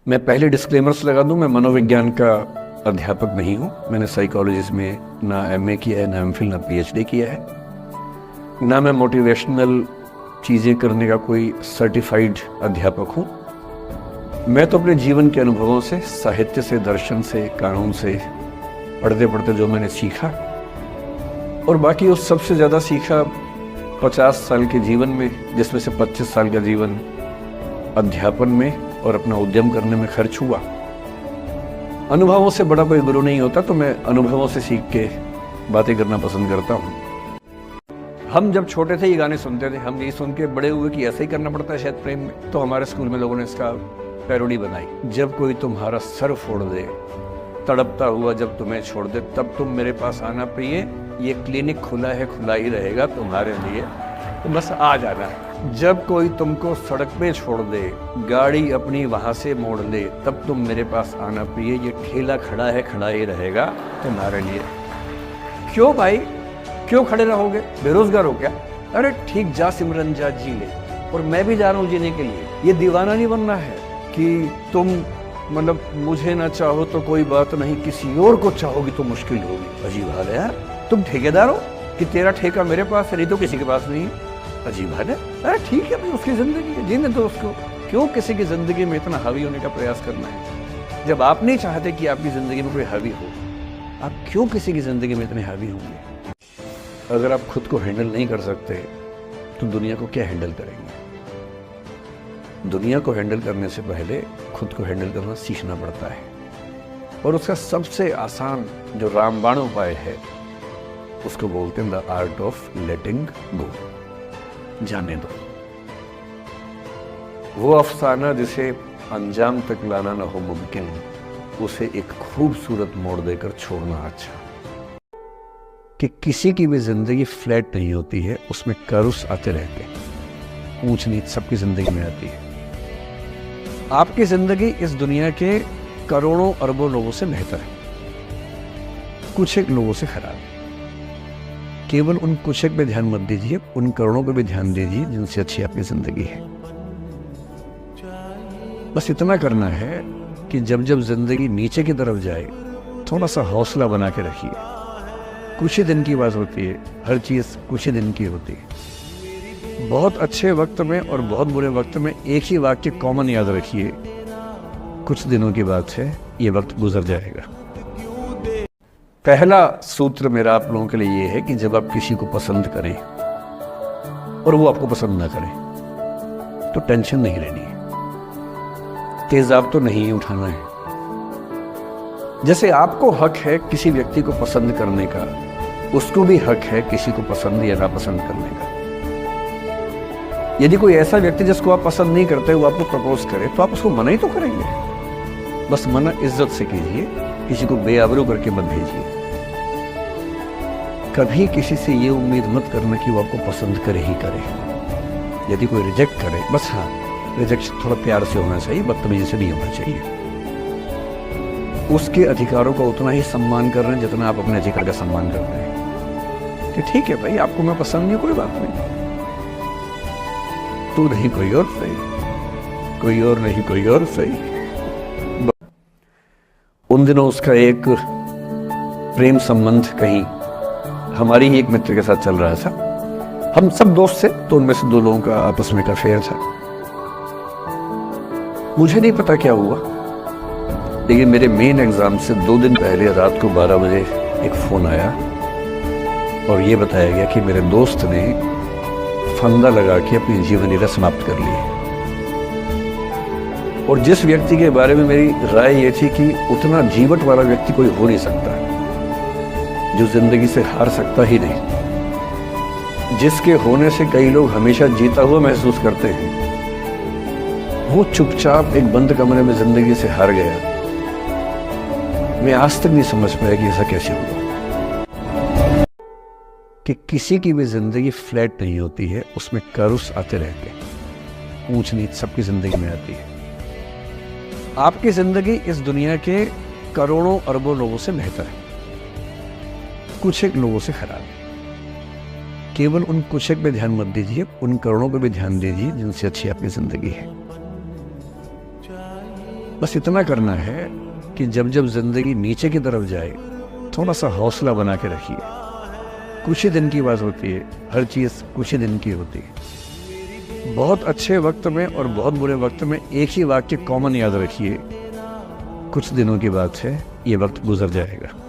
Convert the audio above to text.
मैं पहले डिस्क्लेमर्स लगा दूं, मैं मनोविज्ञान का अध्यापक नहीं हूं। मैंने साइकोलॉजिस्ट में ना एमए किया है, ना एमफिल, ना पीएचडी किया है, ना मैं मोटिवेशनल चीज़ें करने का कोई सर्टिफाइड अध्यापक हूं। मैं तो अपने जीवन के अनुभवों से, साहित्य से, दर्शन से, कानून से पढ़ते पढ़ते जो मैंने सीखा, और बाकी उस सबसे ज़्यादा सीखा 50 साल के जीवन में, जिसमें से 25 साल का जीवन अध्यापन में और अपना उद्यम करने में खर्च हुआ। अनुभवों से बड़ा कोई गुरु नहीं होता, तो मैं अनुभवों से सीख के बातें करना पसंद करता हूँ। हम जब छोटे थे ये गाने सुनते थे, हम यही सुन के बड़े हुए कि ऐसे ही करना पड़ता है शायद प्रेम में। तो हमारे स्कूल में लोगों ने इसका पैरोडी बनाई, जब कोई तुम्हारा सर फोड़ दे, तड़पता हुआ जब तुम्हें छोड़ दे, तब तुम मेरे पास आना प्रिय, ये क्लिनिक खुला है, खुला ही रहेगा तुम्हारे लिए, तो बस आ जाना। जब कोई तुमको सड़क पे छोड़ दे, गाड़ी अपनी वहां से मोड़ ले, तब तुम मेरे पास आना प्रिय, ये ठेला खड़ा है, खड़ा ही रहेगा तुम्हारे लिए। क्यों भाई, क्यों खड़े रहोगे? बेरोजगार हो क्या? अरे ठीक, जा सिमरन जा, जी ले, और मैं भी जा रहा हूँ जीने के लिए। ये दीवाना नहीं बनना है कि तुम मतलब मुझे ना चाहो तो कोई बात नहीं, किसी और को चाहोगी तो मुश्किल होगी। अजीब हाल है यार, तुम ठेकेदार हो कि तेरा ठेका मेरे पास है, नहीं तो किसी के पास नहीं है। अजीब हाल है। अरे ठीक है भाई, उसकी जिंदगी है, जीने दो उसको। क्यों किसी की जिंदगी में इतना हावी होने का प्रयास करना है? जब आप नहीं चाहते कि आपकी जिंदगी में कोई हावी हो, आप क्यों किसी की जिंदगी में इतने हावी होंगे? अगर आप खुद को हैंडल नहीं कर सकते तो दुनिया को क्या हैंडल करेंगे? दुनिया को हैंडल करने से पहले खुद को हैंडल करना सीखना पड़ता है, और उसका सबसे आसान जो रामबाण उपाय है उसको बोलते हैं द आर्ट ऑफ लेटिंग गो। जाने दो। वो अफसाना जिसे अंजाम तक लाना न हो मुमकिन, उसे एक खूबसूरत मोड़ देकर छोड़ना अच्छा। कि किसी की भी जिंदगी फ्लैट नहीं होती है, उसमें कर्व्स आते रहते हैं, ऊंच नीच सबकी जिंदगी में आती है। आपकी जिंदगी इस दुनिया के करोड़ों अरबों लोगों से बेहतर है, कुछ एक लोगों से खराब है। केवल उन कुछ एक पे ध्यान मत दीजिए, उन करोड़ों पे भी ध्यान दीजिए जिनसे अच्छी आपकी जिंदगी है। बस इतना करना है कि जब जब जिंदगी नीचे की तरफ जाए, थोड़ा सा हौसला बना के रखिए। कुछ ही दिन की बात होती है, हर चीज कुछ ही दिन की होती है। बहुत अच्छे वक्त में और बहुत बुरे वक्त में एक ही वाक्य कॉमन याद रखिए, कुछ दिनों की बात है, ये वक्त गुजर जाएगा। पहला सूत्र मेरा आप लोगों के लिए ये है कि जब आप किसी को पसंद करें और वो आपको पसंद ना करे, तो टेंशन नहीं लेनी है, तेजाब तो नहीं उठाना है। जैसे आपको हक है किसी व्यक्ति को पसंद करने का, उसको भी हक है किसी को पसंद या नापसंद करने का। यदि कोई ऐसा व्यक्ति जिसको आप पसंद नहीं करते वो आपको प्रपोज करे, तो आप उसको मना ही तो करेंगे। बस मना इज्जत से कीजिए, किसी को बेआबरू करके मत भेजिए। कभी किसी से ये उम्मीद मत करना कि वो आपको पसंद करे ही करे। यदि कोई रिजेक्ट करे, बस हाँ, रिजेक्शन थोड़ा प्यार से होना चाहिए, बदतमीजी से नहीं होना चाहिए। उसके अधिकारों का उतना ही सम्मान कर रहे हैं जितना आप अपने अधिकार का सम्मान करते हैं। कि ठीक है भाई, आपको मैं पसंद नहीं, कोई बात नहीं, तू नहीं कोई और सही, कोई और नहीं कोई और सही। उन दिनों उसका एक प्रेम संबंध कहीं हमारी ही एक मित्र के साथ चल रहा था। हम सब दोस्त थे, तो उनमें से 2 लोगों का आपस में एक अफेयर था। मुझे नहीं पता क्या हुआ, लेकिन मेरे मेन एग्जाम से 2 दिन पहले रात को 12 बजे एक फोन आया और ये बताया गया कि मेरे दोस्त ने फंदा लगा के अपनी जीवन लीला समाप्त कर ली है। और जिस व्यक्ति के बारे में मेरी राय ये थी कि उतना जीवट वाला व्यक्ति कोई हो नहीं सकता, जो जिंदगी से हार सकता ही नहीं, जिसके होने से कई लोग हमेशा जीता हुआ महसूस करते हैं, वो चुपचाप एक बंद कमरे में जिंदगी से हार गया। मैं आज तक नहीं समझ पाया कि ऐसा कैसे हुआ। कि किसी की भी जिंदगी फ्लैट नहीं होती है, उसमें कर्व्स आते रहते हैं, ऊंच नीच सबकी जिंदगी में आती है। आपकी जिंदगी इस दुनिया के करोड़ों अरबों लोगों से बेहतर है, कुछ एक लोगों से खराब है। केवल उन कुछ एक पे ध्यान मत दीजिए, उन करोड़ों पे भी ध्यान दीजिए जिनसे अच्छी आपकी जिंदगी है। बस इतना करना है कि जब जब जिंदगी नीचे की तरफ जाए थोड़ा सा हौसला बना के रखिए। कुछ ही दिन की बात होती है, हर चीज़ कुछ ही दिन की होती है। बहुत अच्छे वक्त में और बहुत बुरे वक्त में एक ही वाक्य कॉमन याद रखिए, कुछ दिनों की बात है, ये वक्त गुजर जाएगा।